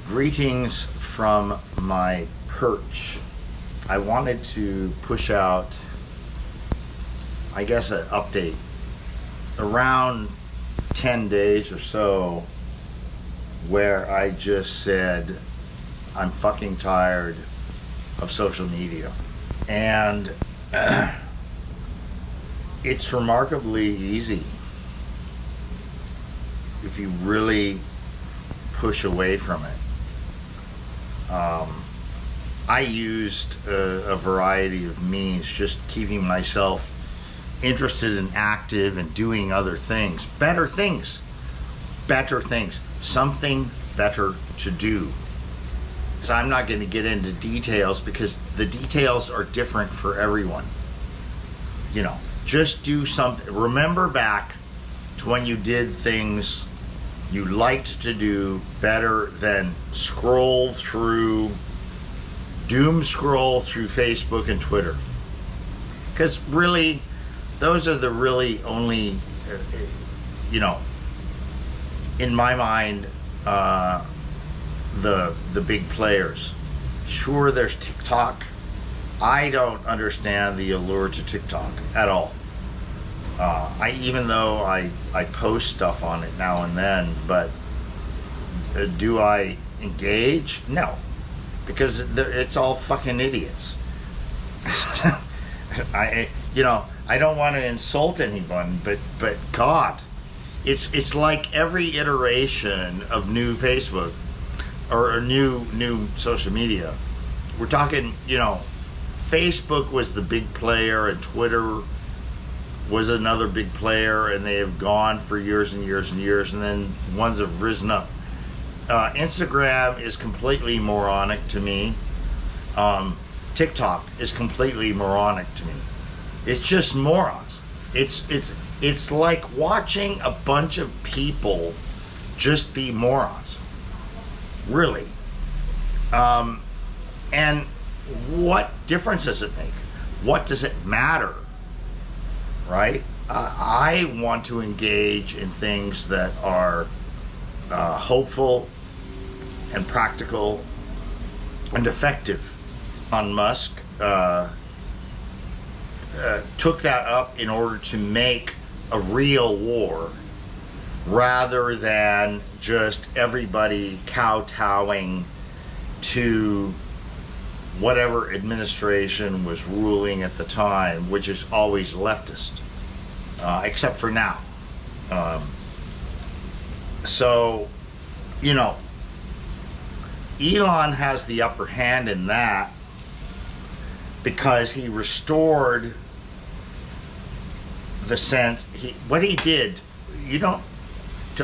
Greetings from my perch. I wanted to push out, I guess, an update around 10 days or so where I just said I'm fucking tired of social media. And it's remarkably easy if you really push away from it. I used a variety of means, just keeping myself interested and active and doing other things, better things, something better to do. So I'm not going to get into details because the details are different for everyone. You know, just do something. Remember back to when you did things you liked to do better than doom scroll through Facebook and Twitter. Because really, those are the really only, in my mind, the big players. Sure, there's TikTok. I don't understand the allure to TikTok at all. Even though I post stuff on it now and then, but do I engage? No, because it's all fucking idiots. I don't want to insult anyone, but God, it's like every iteration of new Facebook or new social media. We're talking, Facebook was the big player and Twitter was another big player, and they have gone for years and years and years, and then ones have risen up. Instagram is completely moronic to me. TikTok is completely moronic to me. It's just morons. It's like watching a bunch of people just be morons. Really. And what difference does it make? What does it matter? Right? I want to engage in things that are hopeful and practical and effective. Elon Musk took that up in order to make a real war rather than just everybody kowtowing to whatever administration was ruling at the time, which is always leftist, except for now. Elon has the upper hand in that because he restored the sense. What he did, to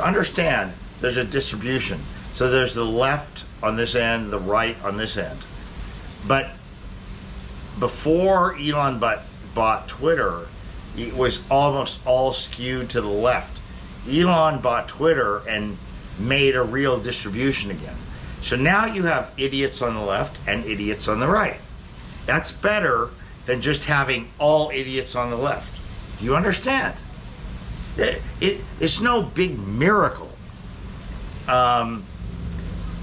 understand, there's a distribution. So there's the left on this end, the right on this end. But before Elon bought Twitter, it was almost all skewed to the left. Elon bought Twitter and made a real distribution again. So now you have idiots on the left and idiots on the right. That's better than just having all idiots on the left. Do you understand? It's no big miracle at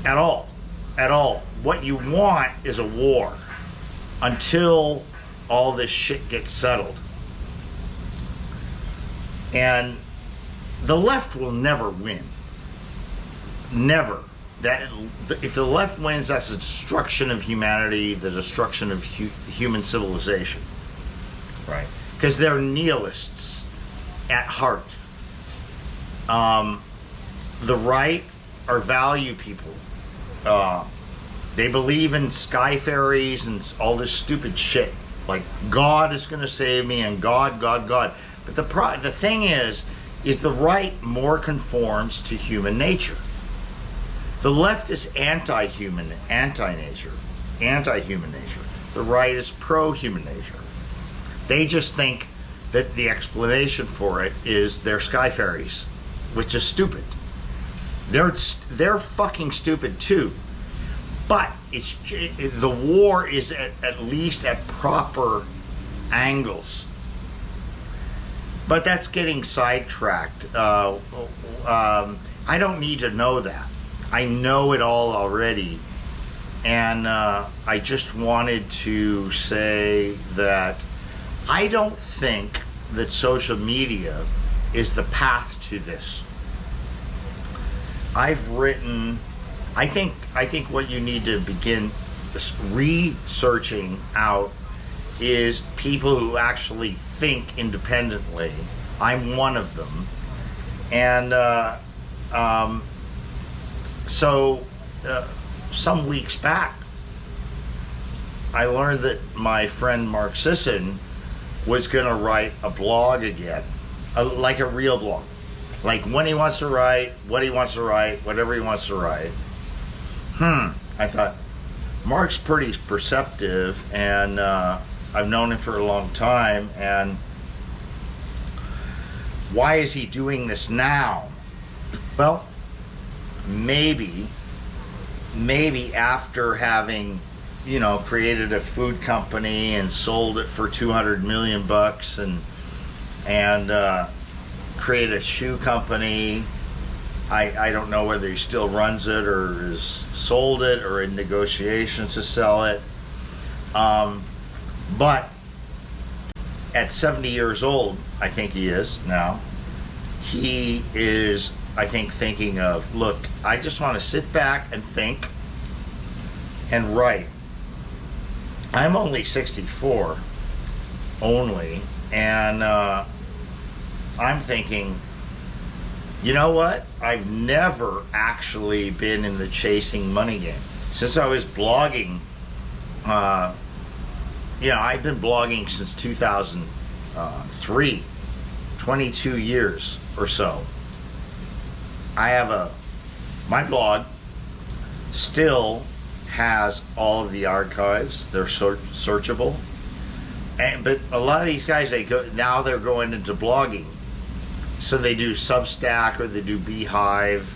all. What you want is a war until all this shit gets settled. And the left will never win. Never. If the left wins, that's the destruction of humanity, the destruction of human civilization. Right? Because they're nihilists at heart. The right are value people. They believe in sky fairies and all this stupid shit. Like, God is going to save me and God. But the thing is the right more conforms to human nature. The left is anti-human nature. The right is pro-human nature. They just think that the explanation for it is they're sky fairies, which is stupid. They're fucking stupid too. But the war is at least at proper angles. But that's getting sidetracked. I don't need to know that. I know it all already. And I just wanted to say that I don't think that social media is the path to this. I've written, I think what you need to begin researching out is people who actually think independently. I'm one of them. And some weeks back, I learned that my friend Mark Sisson was going to write a blog again, like a real blog. Like when he wants to write, what he wants to write, whatever he wants to write. I thought, Mark's pretty perceptive, and I've known him for a long time, and why is he doing this now? Well, maybe after having, created a food company and sold it for $200 million and created a shoe company. I don't know whether he still runs it or has sold it or in negotiations to sell it. But at 70 years old, I think he is now, he is, I think, thinking of, look, I just want to sit back and think and write. I'm only 64, and I'm thinking, you know what? I've never actually been in the chasing money game. Since I was blogging, I've been blogging since 2003, 22 years or so. I have my blog still has all of the archives. They're searchable. But a lot of these guys, they're going into blogging. So they do Substack or they do Beehive,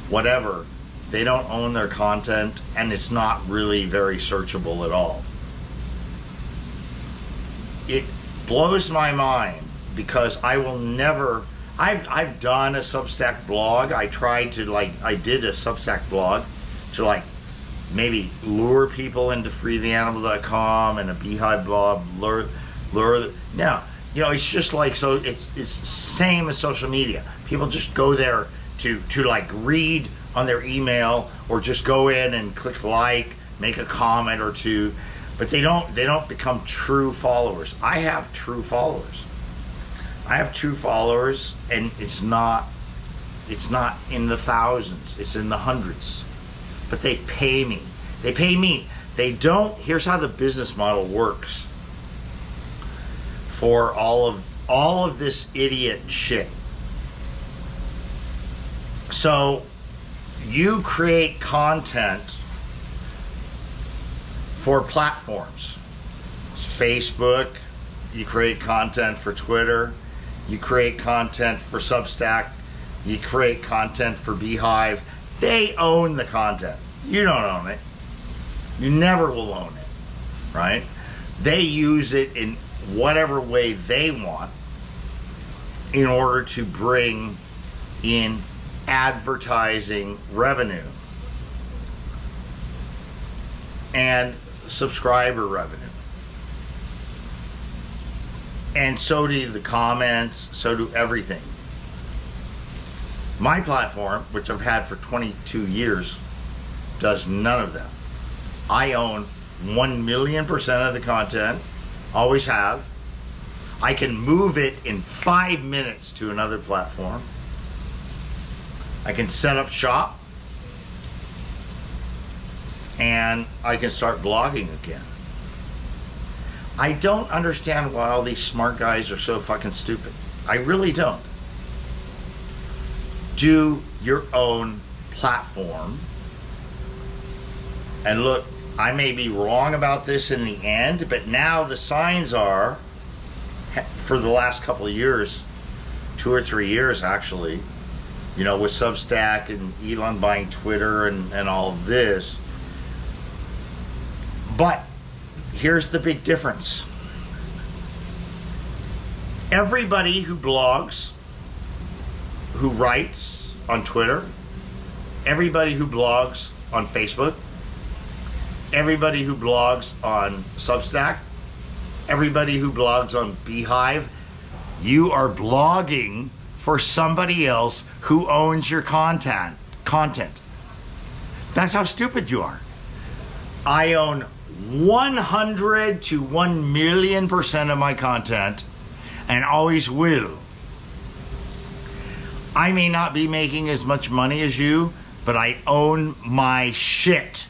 whatever. They don't own their content, and it's not really very searchable at all. It blows my mind because I will never. I've done a Substack blog. I did a Substack blog to maybe lure people into freetheanimal.com and a Beehive blog, lure. Now, it's just so it's same as social media. People just go there to read on their email or just go in and click make a comment or two, but they don't become true followers. I have true followers. And it's not in the thousands, it's in the hundreds. But they pay me. They don't. Here's how the business model works for all of this idiot shit. So you create content for platforms. Facebook, you create content for Twitter, you create content for Substack, you create content for Beehive. They own the content. You don't own it. You never will own it, right? They use it in whatever way they want in order to bring in advertising revenue and subscriber revenue. And so do the comments, so do everything. My platform, which I've had for 22 years, does none of that. I own 1,000,000% of the content, always have. I can move it in 5 minutes to another platform. I can set up shop, and I can start blogging again. I don't understand why all these smart guys are so fucking stupid. I really don't. Do your own platform. And look, I may be wrong about this in the end, but now the signs are, for the last couple of years, 2 or 3 years actually, with Substack and Elon buying Twitter and all of this. But here's the big difference. Everybody who blogs, who writes on Twitter, everybody who blogs on Facebook, everybody who blogs on Substack, everybody who blogs on Beehive, you are blogging for somebody else who owns your content. That's how stupid you are. I own 100 to 1,000,000% of my content and always will. I may not be making as much money as you, but I own my shit.